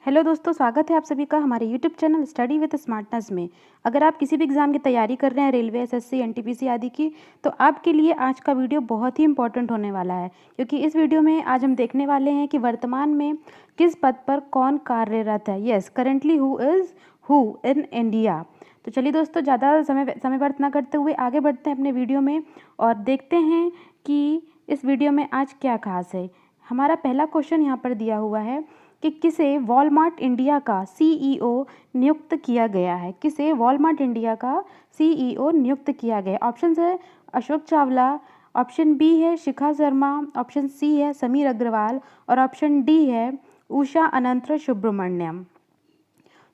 Hello दोस्तों, स्वागत है आप सभी का हमारे YouTube channel study with smartness में। अगर आप किसी भी एग्ज़ाम की तैयारी कर रहे हैं, रेलवे, एसएससी, एनटीपीसी आदि की, तो आपके लिए आज का वीडियो बहुत ही इंपॉर्टेंट होने वाला है, क्योंकि इस वीडियो में आज हम देखने वाले हैं कि वर्तमान में किस पद पर कौन कार्यरत है। Yes, currently who is who in India. तो चलिए दोस्तों, ज़्यादा समय व्यर्थ ना करते हुए आगे बढ़ते हैं अपने वीडियो में और देखते हैं कि इस वीडियो में आज क्या खास है। हमारा पहला क्वेश्चन यहाँ पर दिया हुआ है कि किसे वॉलमार्ट इंडिया का सीईओ नियुक्त किया गया है। किसे वॉलमार्ट इंडिया का सीईओ नियुक्त किया गया। ऑप्शन है अशोक चावला, ऑप्शन बी है शिखा शर्मा, ऑप्शन सी है समीर अग्रवाल और ऑप्शन डी है उषा अनंत सुब्रमण्यम।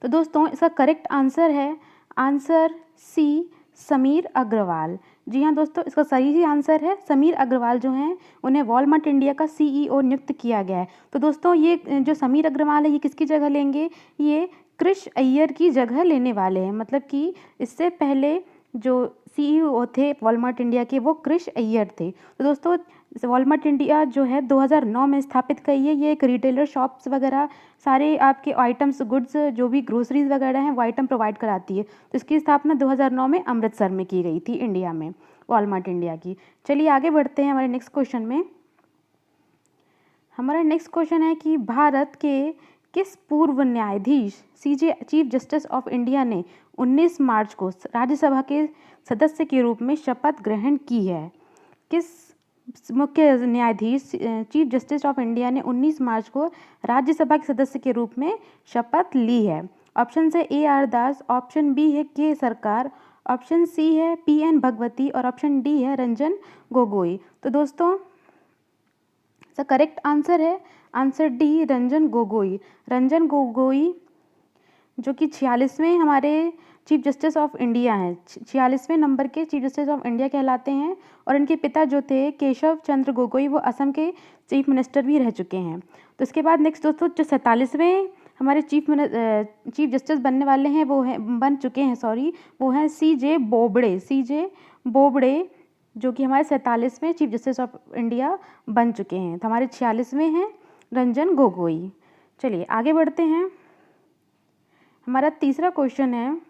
तो दोस्तों, इसका करेक्ट आंसर है आंसर सी, समीर अग्रवाल। जी हाँ दोस्तों, इसका सही आंसर है समीर अग्रवाल जो हैं उन्हें वॉलमार्ट इंडिया का सीईओ नियुक्त किया गया है। तो दोस्तों, ये जो समीर अग्रवाल है ये किसकी जगह लेंगे? ये कृष अय्यर की जगह लेने वाले हैं। मतलब कि इससे पहले जो सीईओ थे वॉलमार्ट इंडिया के वो कृष अय्यर थे। तो दोस्तों, वॉलमार्ट इंडिया जो है 2009 में स्थापित की है। ये एक रिटेलर शॉप्स वगैरह सारे आपके आइटम्स, गुड्स, जो भी ग्रोसरीज वगैरह हैं वो आइटम प्रोवाइड कराती है। तो इसकी स्थापना 2009 में अमृतसर में की गई थी इंडिया में, वॉलमार्ट इंडिया की। चलिए आगे बढ़ते हैं हमारे नेक्स्ट क्वेश्चन में। हमारा नेक्स्ट क्वेश्चन है कि भारत के किस पूर्व न्यायाधीश सीजे चीफ जस्टिस ऑफ इंडिया ने 19 मार्च को राज्यसभा के सदस्य के रूप में शपथ ग्रहण की है? किस मुख्य न्यायाधीश चीफ जस्टिस ऑफ इंडिया ने 19 मार्च को राज्यसभा के सदस्य के रूप में शपथ ली है? ऑप्शन है A R Das, option B है के सरकार, ऑप्शन सी है पी एन भगवती और ऑप्शन डी है रंजन गोगोई। तो दोस्तों, इसका करेक्ट आंसर है आंसर डी, रंजन गोगोई। रंजन गोगोई जो कि 46वें हमारे चीफ जस्टिस ऑफ इंडिया हैं, 46वें नंबर के चीफ जस्टिस ऑफ इंडिया कहलाते हैं। और इनके पिता जो थे केशव चंद्र गोगोई, वो असम के चीफ मिनिस्टर भी रह चुके हैं। तो इसके बाद नेक्स्ट दोस्तों, जो 47वें हमारे चीफ जस्टिस बनने वाले हैं वो हैं बन चुके हैं वो हैं सीजे बोबड़े। सीजे बोबड़े जो कि हमारे 47वें चीफ जस्टिस ऑफ इंडिया बन चुके हैं। तो हमारे 46वें हैं रंजन गोगोई। चलिए आगे बढ़ते हैं। हमारा तीसरा क्वेश्चन है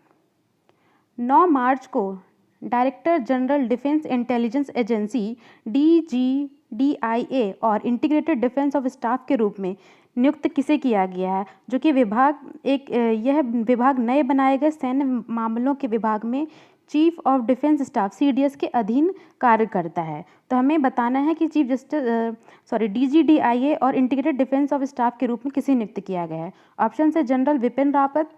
9 मार्च को director general defence intelligence agency DGDIA और इंटीग्रेटेड डिफेंस ऑफ स्टाफ के रूप में नियुक्त किसे किया गया है? जो कि यह विभाग नए बनाए गए सैन्य मामलों के विभाग में chief of defence staff CDS के अधीन कार्य करता है। तो हमें बताना है कि DGDIA और इंटीग्रेटेड डिफेंस ऑफ स्टाफ के रूप में किसे नियुक्त किया गया है? ऑप्शन है general Bipin Rawat,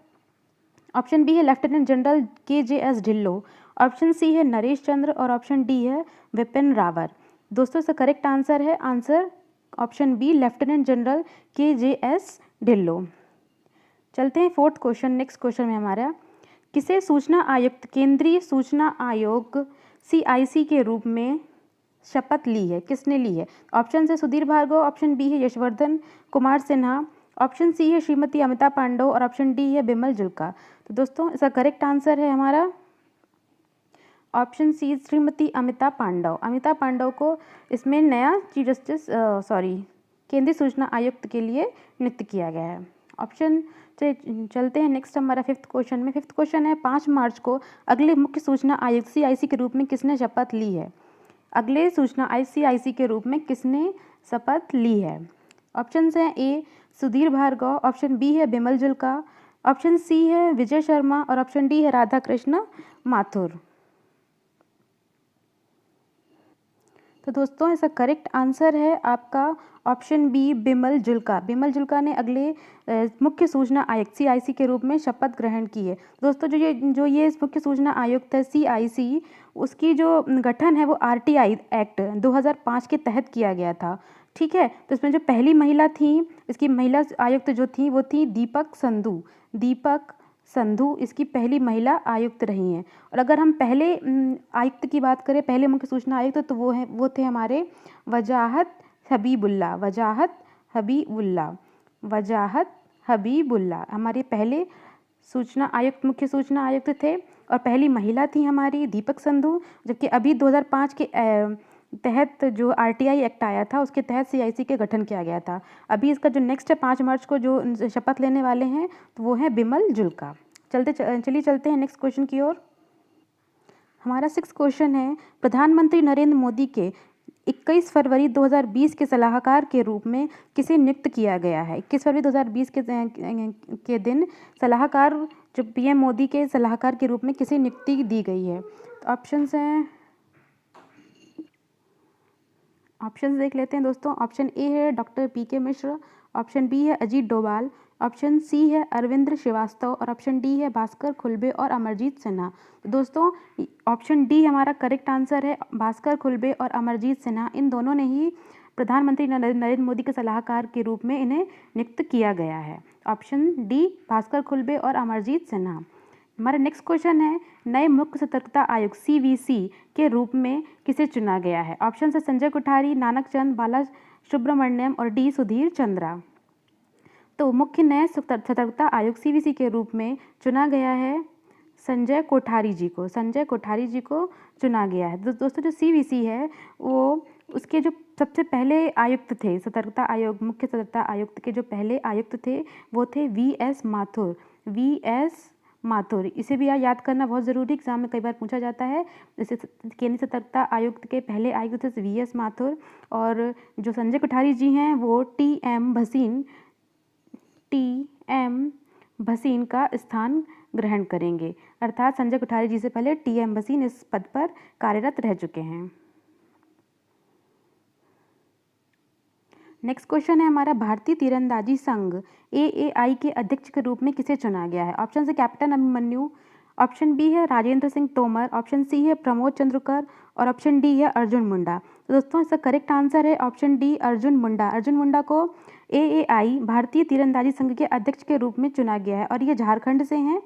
option B है lieutenant general KJS Dhillon, option C है नरेश चंद्र और ऑप्शन डी है विपिन रावत। दोस्तों, इसका करेक्ट आंसर है answer option B, lieutenant general KJS Dhillon. चलते हैं फोर्थ क्वेश्चन। नेक्स्ट क्वेश्चन में हमारा किसे सूचना आयुक्त केंद्रीय सूचना आयोग CIC के रूप में शपथ ली है? किसने ली है? ऑप्शन है सुधीर भार्गव, ऑप्शन बी है यशवर्धन कुमार सिन्हा, ऑप्शन सी है श्रीमती अमिता पांडव और ऑप्शन डी है बिमल जुल्का। तो दोस्तों, इसका करेक्ट आंसर है हमारा ऑप्शन सी, श्रीमती अमिता पांडव। अमिता पांडव को इसमें नया चीफ जस्टिस केंद्रीय सूचना आयुक्त के लिए नियुक्त किया गया है। ऑप्शन से चलते हैं नेक्स्ट हमारा फिफ्थ क्वेश्चन में। फिफ्थ क्वेश्चन है 5 मार्च को अगले मुख्य सूचना आयुक्त CIC के रूप में किसने शपथ ली है? अगले सूचना आयुक्त CIC के रूप में किसने शपथ ली है? ऑप्शन हैं ए सुधीर भार्गव, ऑप्शन बी है बिमल जुल्का, ऑप्शन सी है विजय शर्मा और ऑप्शन डी है राधा कृष्ण माथुर। तो दोस्तों, इसका करेक्ट आंसर है आपका ऑप्शन बी, बिमल जुल्का। बिमल जुल्का ने अगले मुख्य सूचना आयुक्त CIC के रूप में शपथ ग्रहण की है। दोस्तों, जो ये मुख्य सूचना आयुक्त है CIC, उसकी जो गठन है वो RTI एक्ट 2005 के तहत किया गया था। ठीक है, तो इसमें जो पहली महिला थी, इसकी महिला आयुक्त जो थी वो थी दीपक संधू। दीपक संधू इसकी पहली महिला आयुक्त रही हैं। और अगर हम पहले आयुक्त की बात करें, पहले मुख्य सूचना आयुक्त, तो वो थे हमारे वजाहत हबीबुल्ला। वजाहत हबीबुल्ला हमारे पहले सूचना आयुक्त, मुख्य सूचना आयुक्त थे। और पहली महिला थी हमारी दीपक संधू, जबकि अभी 2005 के तहत जो आरटीआई एक्ट आया था उसके तहत सीआईसी के गठन किया गया था। अभी इसका जो नेक्स्ट है 5 मार्च को जो शपथ लेने वाले हैं तो वो है बिमल जुल्का। चलिए चलते हैं नेक्स्ट क्वेश्चन की ओर। हमारा 6 क्वेश्चन है, प्रधानमंत्री नरेंद्र मोदी के 21 फरवरी 2020 के सलाहकार के रूप में किसे नियुक्त किया गया है? 21 फरवरी 2020 के दिन सलाहकार जो पीएम मोदी के सलाहकार के रूप में किसे नियुक्ति दी गई है? तो ऑप्शंस देख लेते हैं दोस्तों। ऑप्शन ए है डॉक्टर पीके मिश्र, ऑप्शन बी है अजीत डोभाल, ऑप्शन सी है अरविंद श्रीवास्तव और ऑप्शन डी है भास्कर खुलबे और अमरजीत सिन्हा। तो दोस्तों ऑप्शन डी हमारा करेक्ट आंसर है। भास्कर खुलबे और अमरजीत सिन्हा इन दोनों ने ही प्रधानमंत्री नरेंद्र मोदी के सलाहकार के रूप में इन्हें नियुक्त किया गया है। ऑप्शन डी भास्कर खुलबे और अमरजीत सिन्हा। हमारा नेक्स्ट क्वेश्चन है, नए मुख्य सतर्कता आयुक्त सीवीसी के रूप में किसे चुना गया है? ऑप्शन है संजय कोठारी, नानक चंद, बाला सुब्रमण्यम और डी सुधीर चंद्रा। तो मुख्य नए सतर्कता आयुक्त सीवीसी के रूप में चुना गया है संजय कोठारी जी को चुना गया है। दोस्तों जो सीवीसी है वो उसके जो सबसे पहले आयुक्त थे, मुख्य सतर्कता आयुक्त के जो पहले आयुक्त थे वो थे वीएस माथुर। इसे भी याद करना बहुत ज़रूरी, एग्जाम में कई बार पूछा जाता है। जैसे केंद्रीय सतर्कता आयुक्त के पहले आयुक्त थे वीएस माथुर और जो संजय कोठारी जी हैं वो टीएम भसीन का स्थान ग्रहण करेंगे। अर्थात संजय कोठारी जी से पहले टीएम भसीन इस पद पर कार्यरत रह चुके हैं। नेक्स्ट क्वेश्चन है हमारा, भारतीय तीरंदाजी संघ एएआई के अध्यक्ष के रूप में किसे चुना गया है? ऑप्शन है कैप्टन अभिमन्यु, ऑप्शन बी है राजेंद्र सिंह तोमर, ऑप्शन सी है प्रमोद चंद्रकर और ऑप्शन डी है अर्जुन मुंडा। तो दोस्तों इसका करेक्ट आंसर है ऑप्शन डी अर्जुन मुंडा को एएआई भारतीय तीरंदाजी संघ के अध्यक्ष के रूप में चुना गया है और ये झारखंड से हैं,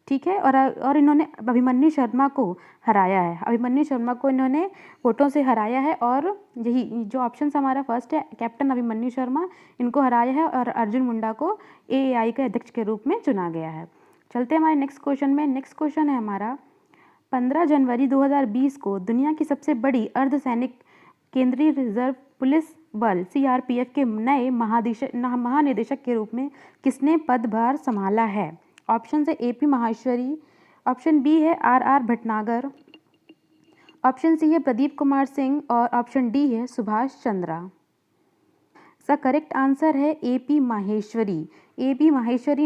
ठीक है। और इन्होंने अभिमन्यु शर्मा को हराया है। इन्होंने वोटों से हराया है और यही जो ऑप्शन हमारा फर्स्ट है कैप्टन अभिमन्यु शर्मा, इनको हराया है और अर्जुन मुंडा को एएआई के अध्यक्ष के रूप में चुना गया है। चलते हैं हमारे नेक्स्ट क्वेश्चन में। नेक्स्ट क्वेश्चन है हमारा, 15 जनवरी 2020 को दुनिया की सबसे बड़ी अर्धसैनिक केंद्रीय रिजर्व पुलिस बल सीआरपीएफ के नए महानिदेशक के रूप में किसने पदभार संभाला है? ऑप्शन है एपी माहेश्वरी, ऑप्शन बी है आरआर भटनागर, ऑप्शन सी है प्रदीप कुमार सिंह और ऑप्शन डी है सुभाष चंद्रा। इसका करेक्ट आंसर है एपी माहेश्वरी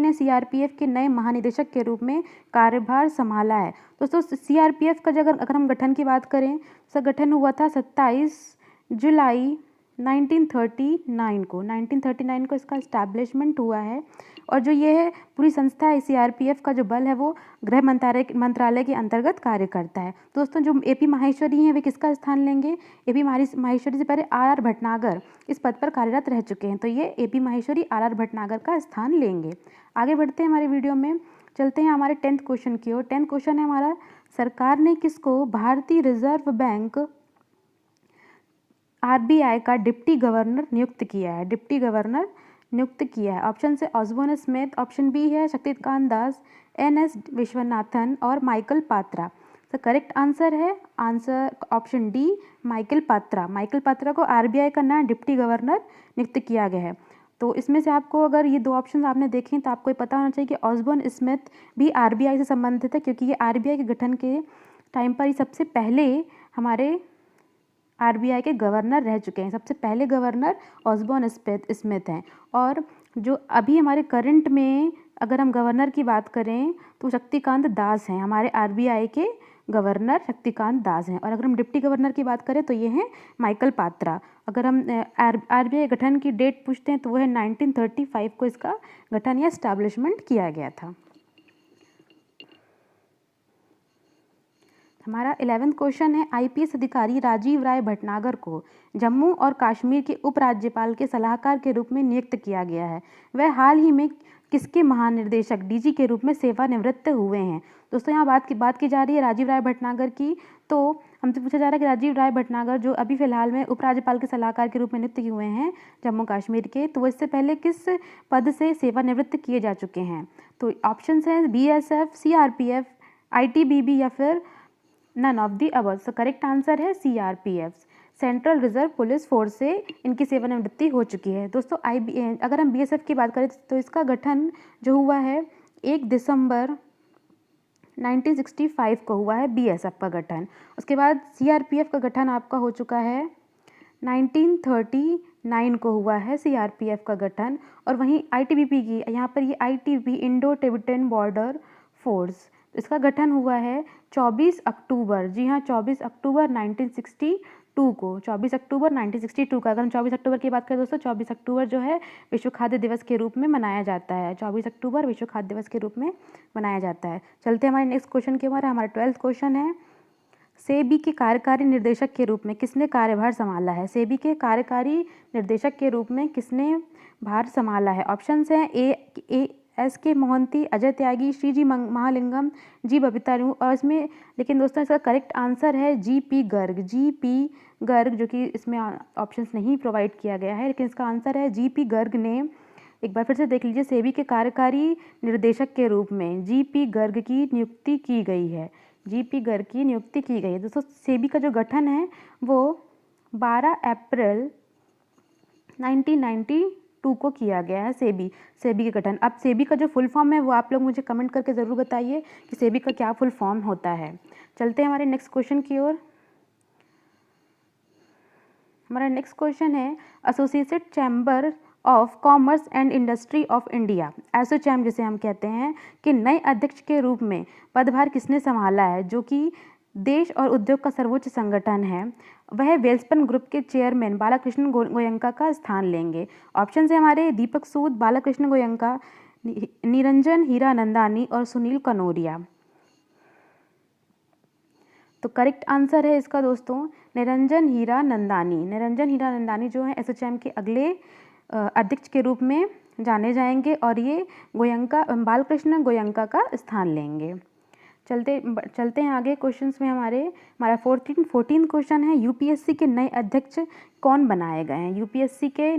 ने सीआरपीएफ के नए महानिदेशक के रूप में कार्यभार संभाला है। दोस्तों सीआरपीएफ का अगर हम गठन की बात करें तो गठन हुआ था 27 जुलाई 1939 को इसका इस्टेब्लिशमेंट हुआ है और जो ये है पूरी संस्था है सीआरपीएफ का जो बल है वो गृह मंत्रालय के अंतर्गत कार्य करता है। दोस्तों जो एपी माहेश्वरी हैं वे किसका स्थान लेंगे? एपी माहेश्वरी से पहले आरआर भटनागर इस पद पर कार्यरत रह चुके हैं, तो ये एपी माहेश्वरी आरआर भटनागर का स्थान लेंगे। आगे बढ़ते हैं हमारे वीडियो में, चलते हैं हमारे 10th क्वेश्चन की ओर। 10th क्वेश्चन है हमारा, सरकार ने किसको भारतीय रिजर्व बैंक आरबीआई का डिप्टी गवर्नर नियुक्त किया है? ऑप्शन से ऑसबोर्न स्मिथ, ऑप्शन बी है शक्तिकांत दास, एनएस विश्वनाथन और माइकल पात्रा। तो करेक्ट आंसर है ऑप्शन डी माइकल पात्रा को आरबीआई का नया डिप्टी गवर्नर नियुक्त किया गया है। तो इसमें से आपको अगर ये दो ऑप्शन आपने देखें तो आपको ये पता होना चाहिए कि ऑसबोर्न स्मिथ भी आरबीआई से संबंधित है, क्योंकि ये आरबीआई के गठन के टाइम पर ही सबसे पहले हमारे आरबीआई के गवर्नर रह चुके हैं। सबसे पहले गवर्नर ऑसबोर्न स्मिथ हैं और जो अभी हमारे करंट में अगर हम गवर्नर की बात करें तो शक्तिकांत दास हैं, हमारे आरबीआई के गवर्नर शक्तिकांत दास हैं। और अगर हम डिप्टी गवर्नर की बात करें तो ये हैं माइकल पात्रा। अगर हम आरबीआई गठन की डेट पूछते हैं तो वो है 1935 को इसका गठन या एस्टैब्लिशमेंट किया गया था। हमारा 11th क्वेश्चन है, आईपीएस अधिकारी राजीव राय भटनागर को जम्मू और कश्मीर के उपराज्यपाल के सलाहकार के रूप में नियुक्त किया गया है। वह हाल ही में किसके महानिदेशक डीजी के रूप में सेवानिवृत्त हुए हैं? दोस्तों यहाँ बात की जा रही है राजीव राय भटनागर की। तो हमसे पूछा जा रहा है कि राजीव राय भटनागर जो अभी फिलहाल में उपराज्यपाल के सलाहकार के रूप में नियुक्त हुए हैं जम्मू कश्मीर के, तो वो इससे पहले किस पद से सेवानिवृत्त किए जा चुके हैं? तो ऑप्शन है बीएसएफ, सीआरपीएफ, आईटीबीपी या फिर none of the above. So correct answer है CRPF. Central reserve police force से इनकी सेवानिवृत्ति हो चुकी है। दोस्तों अगर हम बीएसएफ की बात करें तो इसका गठन जो हुआ है 1 दिसंबर 1965 को हुआ है बीएसएफ का गठन। उसके बाद सीआरपीएफ का गठन आपका हो चुका है 1939 को हुआ है सीआरपीएफ का गठन। और वहीं आईटीबीपी की यहाँ पर ये ITBP Indo Tibetan border force, इसका गठन हुआ है 24 अक्टूबर, जी हाँ 24 अक्टूबर 1962 को, 24 अक्टूबर 1962 का। अगर हम 24 अक्टूबर की बात करें दोस्तों, 24 अक्टूबर जो है विश्व खाद्य दिवस के रूप में मनाया जाता है। 24 अक्टूबर विश्व खाद्य दिवस के रूप में मनाया जाता है। चलते हैं हमारे नेक्स्ट क्वेश्चन के हमारा 12th क्वेश्चन है, सेबी के कार्यकारी निर्देशक के रूप में किसने कार्यभार संभाला है? सेबी के कार्यकारी निर्देशक के रूप में किसने भार संभाला है? ऑप्शंस हैं ए एस के मोहंती, अजय त्यागी, श्री जी महालिंगम, जी बबीता रू। और इसमें लेकिन दोस्तों इसका करेक्ट आंसर है G P Garg, G P Garg, जो कि इसमें ऑप्शंस नहीं प्रोवाइड किया गया है, लेकिन इसका आंसर है जी पी गर्ग ने। एक बार फिर से देख लीजिए, सेबी के कार्यकारी निर्देशक के रूप में जी पी गर्ग की नियुक्ति की गई है, जी पी गर्ग की नियुक्ति की गई है। दोस्तों सेबी का जो गठन है वो 12 अप्रैल 1992 को किया गया है, सेबी के गठन। अब सेबी का जो फुल फॉर्म है वो आप लोग मुझे कमेंट करके ज़रूर बताइए कि सेबी का क्या फुल फॉर्म होता है। चलते हैं हमारे नेक्स्ट क्वेश्चन की ओर। हमारा नेक्स्ट क्वेश्चन है, associated chamber of commerce and industry of India, ASSOCHAM जिसे हम कहते हैं, कि नए अध्यक्ष के रूप में पदभार किसने संभाला है? जो कि देश और उद्योग का सर्वोच्च संगठन है, वह वेल्सपन ग्रुप के चेयरमैन बालाकृष्ण गोयंका का स्थान लेंगे। ऑप्शन है हमारे दीपक सूद, बालाकृष्ण गोयंका, निरंजन हीरानंदानी और सुनील कनोरिया। तो करेक्ट आंसर है इसका दोस्तों निरंजन हीरानंदानी। निरंजन हीरानंदानी जो है एसोचैम के अगले अध्यक्ष के रूप में जाने जाएंगे और ये बालकृष्ण गोयंका का स्थान लेंगे। चलते हैं आगे क्वेश्चंस में। हमारा 14 क्वेश्चन है, यूपीएससी के नए अध्यक्ष कौन बनाए गए हैं? यूपीएससी के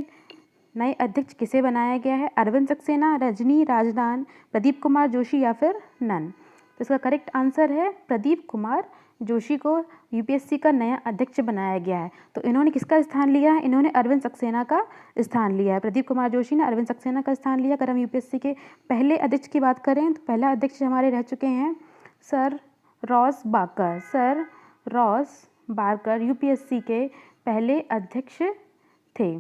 नए अध्यक्ष किसे बनाया गया है? अरविंद सक्सेना, रजनी राजदान, प्रदीप कुमार जोशी या फिर नन? तो इसका करेक्ट आंसर है प्रदीप कुमार जोशी को यूपीएससी का नया अध्यक्ष बनाया गया है। तो इन्होंने किसका स्थान लिया है? इन्होंने अरविंद सक्सेना का स्थान लिया है। प्रदीप कुमार जोशी ने अरविंद सक्सेना का स्थान लिया। अगर हम यूपीएससी के पहले अध्यक्ष की बात करें तो पहला अध्यक्ष हमारे रह चुके हैं सर रॉस बाकर। सर रॉस बाकर यूपीएससी के पहले अध्यक्ष थे,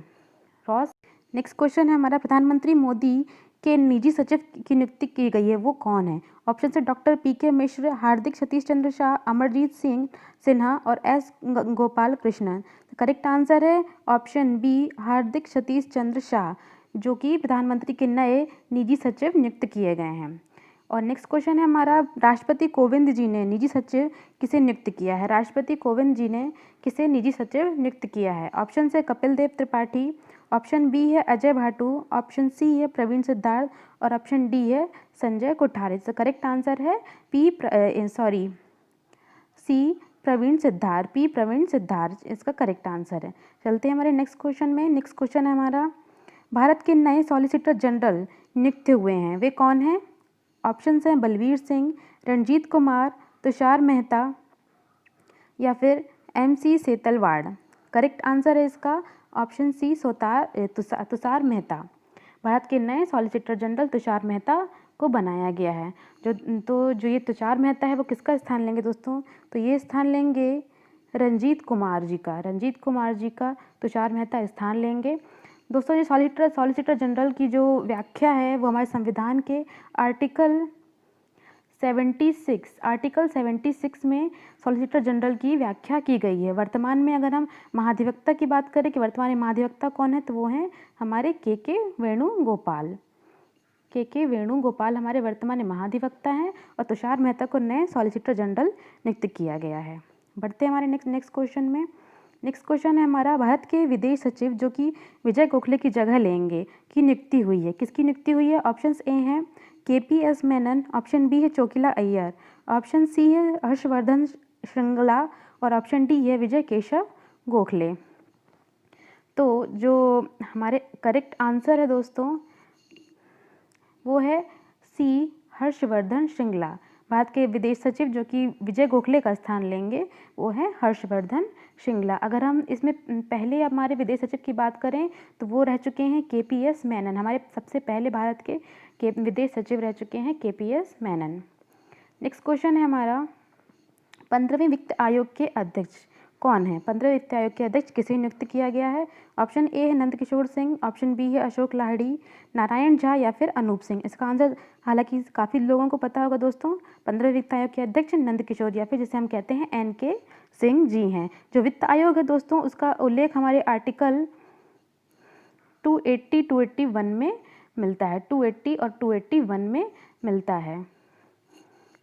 रॉस। नेक्स्ट क्वेश्चन है हमारा, प्रधानमंत्री मोदी के निजी सचिव की नियुक्ति की गई है, वो कौन है? ऑप्शन है डॉक्टर पीके मिश्र, हार्दिक सतीश चंद्र शाह, अमरजीत सिंह सिन्हा और S Gopal Krishnan. Correct answer है ऑप्शन बी हार्दिक सतीश चंद्र शाह, जो कि प्रधानमंत्री के नए निजी सचिव नियुक्त किए गए हैं। और नेक्स्ट क्वेश्चन है हमारा, राष्ट्रपति कोविंद जी ने निजी सचिव किसे नियुक्त किया है? राष्ट्रपति कोविंद जी ने किसे निजी सचिव नियुक्त किया है? ऑप्शन है कपिल देव त्रिपाठी, ऑप्शन बी है अजय भाटू, ऑप्शन सी है प्रवीण सिद्धार्थ और ऑप्शन डी है संजय कोठारी। तो करेक्ट आंसर है सी प्रवीण सिद्धार्थ, पी प्रवीण सिद्धार्थ इसका करेक्ट आंसर है। चलते हैं हमारे नेक्स्ट क्वेश्चन में। नेक्स्ट क्वेश्चन है हमारा, भारत के नए सॉलिसिटर जनरल नियुक्त हुए हैं, वे कौन हैं? ऑप्शन हैं बलवीर सिंह, रणजीत कुमार, तुषार मेहता या फिर MC सेतलवाड़। करेक्ट आंसर है इसका ऑप्शन सी तुषार मेहता। भारत के नए सॉलिसिटर जनरल तुषार मेहता को बनाया गया है। जो ये तुषार मेहता है वो किसका स्थान लेंगे दोस्तों? तो ये स्थान लेंगे रणजीत कुमार जी का तुषार मेहता स्थान लेंगे। दोस्तों ये सॉलिसिटर जनरल की जो व्याख्या है वो हमारे संविधान के आर्टिकल 76 में सॉलिसिटर जनरल की व्याख्या की गई है। वर्तमान में अगर हम महाधिवक्ता की बात करें कि वर्तमान में महाधिवक्ता कौन है, तो वो हैं हमारे के वेणुगोपाल हमारे वर्तमान में महाधिवक्ता हैं और तुषार मेहता को नए सॉलिसिटर जनरल नियुक्त किया गया है। बढ़ते हैं हमारे नेक्स्ट क्वेश्चन में। नेक्स्ट क्वेश्चन है हमारा, भारत के विदेश सचिव जो कि विजय गोखले की जगह लेंगे की नियुक्ति हुई है, किसकी नियुक्ति हुई है? ऑप्शंस ए हैं KPS मेनन, ऑप्शन बी है चोकिला अय्यर, ऑप्शन सी है हर्षवर्धन श्रृंगला और ऑप्शन डी है विजय केशव गोखले। तो जो हमारे करेक्ट आंसर है दोस्तों वो है सी हर्षवर्धन श्रृंगला। भारत के विदेश सचिव जो कि विजय गोखले का स्थान लेंगे वो है हर्षवर्धन श्रिंगला। अगर हम इसमें पहले हमारे विदेश सचिव की बात करें तो वो रह चुके हैं KPS मेनन। हमारे सबसे पहले भारत के विदेश सचिव रह चुके हैं KPS मेनन। नेक्स्ट क्वेश्चन है हमारा, 15वें वित्त आयोग के अध्यक्ष कौन है? 15वें वित्त आयोग के अध्यक्ष किसे नियुक्त किया गया है? ऑप्शन ए है नंदकिशोर सिंह, ऑप्शन बी है अशोक लाहिड़ी, नारायण झा या फिर अनूप सिंह। इसका आंसर हालांकि काफ़ी लोगों को पता होगा दोस्तों, 15वें वित्त आयोग के अध्यक्ष नंदकिशोर या फिर जिसे हम कहते हैं NK सिंह जी हैं। जो वित्त आयोग है दोस्तों उसका उल्लेख हमारे आर्टिकल 280, 281 में मिलता है। 280 और 281 में मिलता है।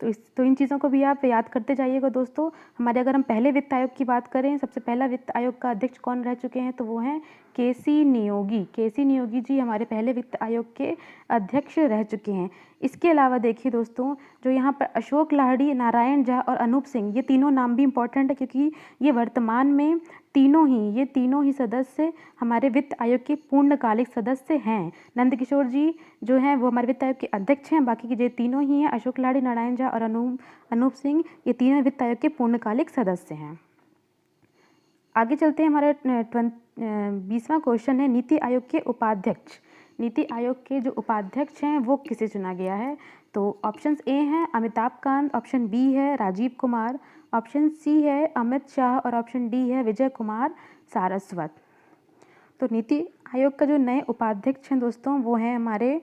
तो इन चीज़ों को भी आप याद करते जाइएगा दोस्तों। हमारे अगर हम पहले वित्त आयोग की बात करें, सबसे पहला वित्त आयोग का अध्यक्ष कौन रह चुके हैं तो वो हैं KC नियोगी। KC नियोगी जी हमारे पहले वित्त आयोग के अध्यक्ष रह चुके हैं। इसके अलावा देखिए दोस्तों, जो यहाँ पर अशोक लाहिड़ी, नारायण झा और अनूप सिंह, ये तीनों नाम भी इम्पोर्टेंट है क्योंकि ये वर्तमान में ये तीनों ही सदस्य हमारे वित्त आयोग के पूर्णकालिक सदस्य हैं। नंदकिशोर जी जो हैं वो हमारे वित्त आयोग के अध्यक्ष हैं, बाकी के जो तीनों ही हैं अशोक लाहिड़ी, नारायण झा और अनूप सिंह, ये तीनों वित्त आयोग के पूर्णकालिक सदस्य हैं। आगे चलते हैं, हमारा 20वां क्वेश्चन है, नीति आयोग के उपाध्यक्ष। नीति आयोग के जो उपाध्यक्ष हैं वो किसे चुना गया है? तो ऑप्शंस ए हैं अमिताभ कांत, ऑप्शन बी है राजीव कुमार, ऑप्शन सी है अमित शाह और ऑप्शन डी है विजय कुमार सारस्वत। तो नीति आयोग का जो नए उपाध्यक्ष हैं दोस्तों वो हैं हमारे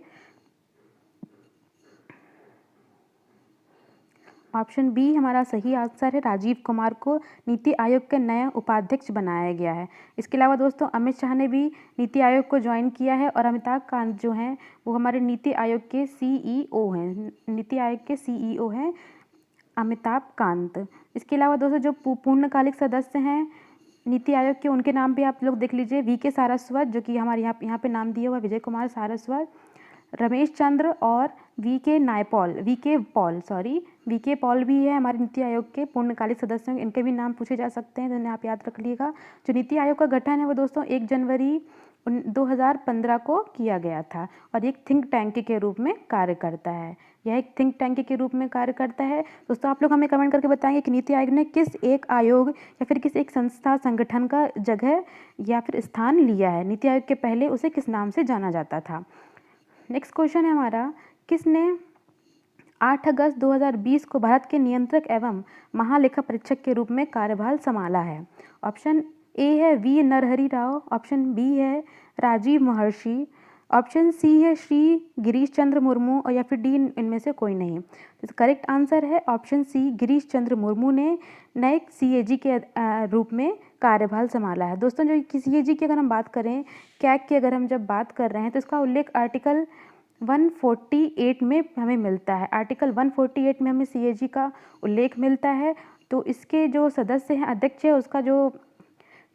ऑप्शन बी हमारा सही आंसर है, राजीव कुमार को नीति आयोग का नया उपाध्यक्ष बनाया गया है। इसके अलावा दोस्तों अमित शाह ने भी नीति आयोग को ज्वाइन किया है और अमिताभ कांत जो हैं वो हमारे नीति आयोग के CEO हैं। नीति आयोग के CEO हैं अमिताभ कांत। इसके अलावा दोस्तों जो पूर्णकालिक सदस्य हैं नीति आयोग के, उनके नाम भी आप लोग देख लीजिए। VK सारस्वत जो कि हमारे यहाँ पे नाम दिया हुआ विजय कुमार सारस्वत, रमेश चंद्र और VK पॉल भी है हमारे नीति आयोग के पूर्णकालिक सदस्यों। इनके भी नाम पूछे जा सकते हैं, तो आप याद रख लीजिएगा। जो नीति आयोग का गठन है वो दोस्तों 1 जनवरी 2015 को किया गया था और एक थिंक टैंक के रूप में कार्य करता है। यह एक थिंक टैंक के रूप में कार्य करता है। दोस्तों आप लोग हमें कमेंट करके बताएंगे कि नीति आयोग ने किस एक आयोग या फिर किस एक संस्था संगठन का जगह या फिर स्थान लिया है। नीति आयोग के पहले उसे किस नाम से जाना जाता था। नेक्स्ट क्वेश्चन है हमारा, किसने 8 अगस्त 2020 को भारत के नियंत्रक एवं महालेखा परीक्षक के रूप में कार्यभार संभाला है? ऑप्शन ए है V Narahari Rao, option B है राजीव महर्षि, ऑप्शन सी है श्री गिरीश चंद्र मुर्मू और या फिर डी इनमें से कोई नहीं। तो करेक्ट आंसर है ऑप्शन सी, गिरीश चंद्र मुर्मू ने नए CAG के रूप में कार्यभार संभाला है। दोस्तों जो CAG की अगर हम बात करें, कैग की अगर हम जब बात कर रहे हैं तो इसका उल्लेख आर्टिकल 148 में हमें मिलता है। आर्टिकल 148 में हमें CAG का उल्लेख मिलता है। तो इसके जो सदस्य हैं, अध्यक्ष है, उसका जो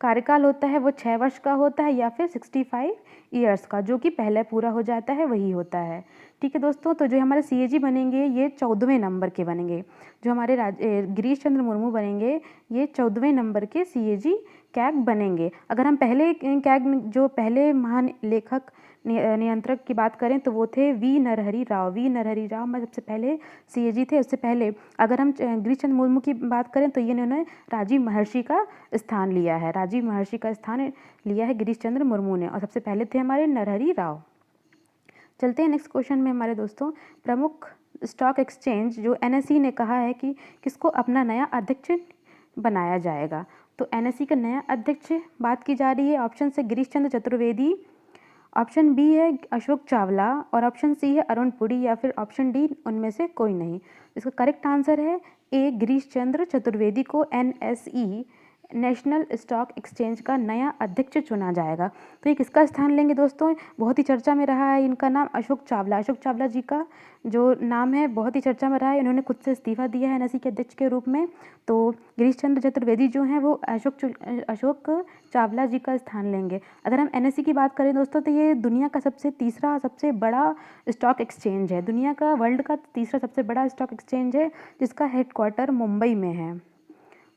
कार्यकाल होता है वो 6 वर्ष का होता है या फिर 65 ईयर्स का, जो कि पहले पूरा हो जाता है वही होता है। ठीक है दोस्तों, तो जो हमारे CAG बनेंगे ये 14वें नंबर के बनेंगे। जो हमारे गिरीश चंद्र मुर्मू बनेंगे ये 14वें नंबर के CAG कैग बनेंगे। अगर हम पहले कैग जो पहले महान लेखक नियंत्रक की बात करें तो वो थे V नरहरि राव। मैं सबसे पहले CAG थे। उससे पहले अगर हम गिरीश चंद्र मुर्मू की बात करें तो ये इन्होंने राजीव महर्षि का स्थान लिया है। राजीव महर्षि का स्थान लिया है गिरीश चंद्र मुर्मू ने, और सबसे पहले थे हमारे नरहरि राव। चलते हैं नेक्स्ट क्वेश्चन में हमारे दोस्तों। प्रमुख स्टॉक एक्सचेंज जो NSE ने कहा है कि किसको अपना नया अध्यक्ष बनाया जाएगा। तो NSE का नया अध्यक्ष बात की जा रही है। ऑप्शन से गिरीश चंद्र चतुर्वेदी, ऑप्शन बी है अशोक चावला और ऑप्शन सी है अरुण पुरी या फिर ऑप्शन डी उनमें से कोई नहीं। इसका करेक्ट आंसर है ए, गिरीश चंद्र चतुर्वेदी को NSE नेशनल स्टॉक एक्सचेंज का नया अध्यक्ष चुना जाएगा। तो ये किसका स्थान लेंगे दोस्तों? बहुत ही चर्चा में रहा है इनका नाम, अशोक चावला। अशोक चावला जी का जो नाम है बहुत ही चर्चा में रहा है। इन्होंने खुद से इस्तीफा दिया है NSE के अध्यक्ष के रूप में। तो गिरीश चंद्र चतुर्वेदी जो हैं वो अशोक चावला जी का स्थान लेंगे। अगर हम NSE की बात करें दोस्तों तो ये दुनिया का तीसरा सबसे बड़ा स्टॉक एक्सचेंज है। दुनिया का, वर्ल्ड का तीसरा सबसे बड़ा स्टॉक एक्सचेंज है जिसका हेडक्वार्टर मुंबई में है।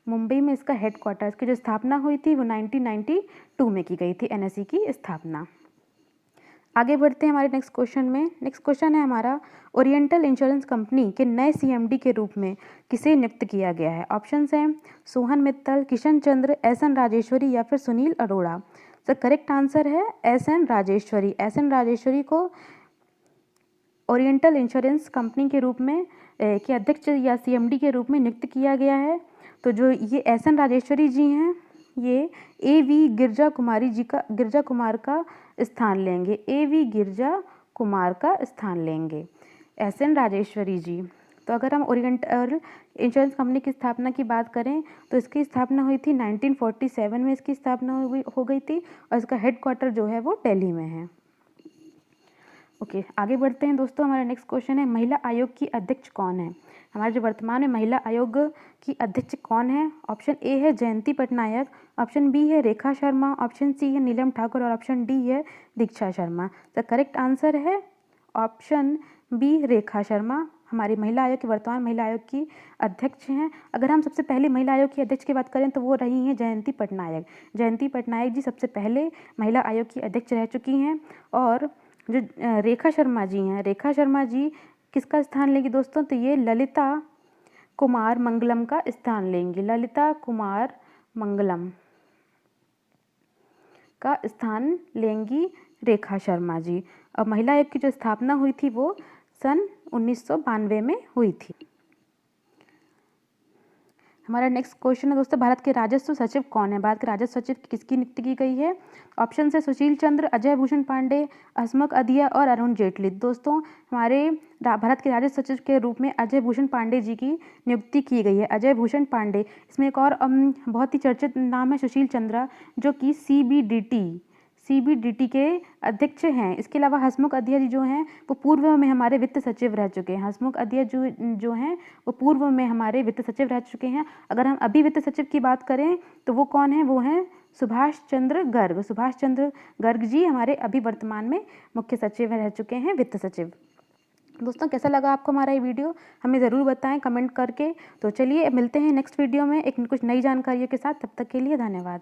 मुंबई में इसका हेडक्वार्टर, इसकी जो स्थापना हुई थी वो 1992 में की गई थी NSE की स्थापना। आगे बढ़ते हैं हमारे नेक्स्ट क्वेश्चन में। नेक्स्ट क्वेश्चन है हमारा, ओरिएंटल इंश्योरेंस कंपनी के नए सीएमडी के रूप में किसे नियुक्त किया गया है? ऑप्शंस हैं सोहन मित्तल, किशन चंद्र, एसएन राजेश्वरी या फिर सुनील अरोड़ा। तो करेक्ट आंसर है एसएन राजेश्वरी। एसएन राजेश्वरी को ओरिएंटल इंश्योरेंस कंपनी के रूप में के अध्यक्ष या सीएमडी के रूप में नियुक्त किया गया है। तो जो ये एसएन राजेश्वरी जी हैं, ये एवी गिरजा कुमार का स्थान लेंगे। एवी गिरजा कुमार का स्थान लेंगे एसएन राजेश्वरी जी। तो अगर हम ओरिएंटल इंश्योरेंस कंपनी की स्थापना की बात करें तो इसकी स्थापना हुई थी 1947 में, इसकी स्थापना हो गई थी और इसका हेडक्वार्टर जो है वो दिल्ली में है। ओके, आगे बढ़ते हैं दोस्तों। हमारा नेक्स्ट क्वेश्चन है, महिला आयोग की अध्यक्ष कौन है? हमारे जो वर्तमान में महिला आयोग की अध्यक्ष कौन है? ऑप्शन ए है जयंती पटनायक, ऑप्शन बी है रेखा शर्मा, ऑप्शन सी है नीलम ठाकुर और ऑप्शन डी है दीक्षा शर्मा। तो करेक्ट आंसर है ऑप्शन बी रेखा शर्मा। हमारी महिला आयोग की वर्तमान महिला आयोग की अध्यक्ष हैं। अगर हम सबसे पहले महिला आयोग की अध्यक्ष की बात करें तो वो रही हैं जयंती पटनायक। जयंती पटनायक जी सबसे पहले महिला आयोग की अध्यक्ष रह चुकी हैं। और जो रेखा शर्मा जी हैं, रेखा शर्मा जी किसका स्थान लेंगी दोस्तों? तो ये ललिता कुमार मंगलम का स्थान लेंगी। ललिता कुमार मंगलम का स्थान लेंगी रेखा शर्मा जी। और महिला आयोग की जो स्थापना हुई थी वो सन 1992 में हुई थी। हमारा नेक्स्ट क्वेश्चन है दोस्तों, भारत के राजस्व सचिव कौन है? भारत के राजस्व सचिव किसकी नियुक्ति की गई है? ऑप्शन है सुशील चंद्र, अजय भूषण पांडे, हसमुख अधिया और अरुण जेटली। दोस्तों हमारे भारत के राजस्व सचिव के रूप में अजय भूषण पांडे जी की नियुक्ति की गई है। अजय भूषण पांडे। इसमें एक और बहुत ही चर्चित नाम है सुशील चंद्रा, जो कि सीबीडीटी के अध्यक्ष हैं। इसके अलावा हसमुख अधिया जी जो हैं वो पूर्व में हमारे वित्त सचिव रह चुके हैं। हसमुख अधिया जो हैं वो पूर्व में हमारे वित्त सचिव रह चुके हैं। अगर हम अभी वित्त सचिव की बात करें तो वो कौन है? वो हैं सुभाष चंद्र गर्ग। सुभाष चंद्र गर्ग जी हमारे अभी वर्तमान में मुख्य सचिव रह चुके हैं, वित्त सचिव। दोस्तों कैसा लगा आपको हमारा ये वीडियो? हमें ज़रूर बताएं कमेंट करके। तो चलिए मिलते हैं नेक्स्ट वीडियो में एक कुछ नई जानकारियों के साथ। तब तक के लिए धन्यवाद।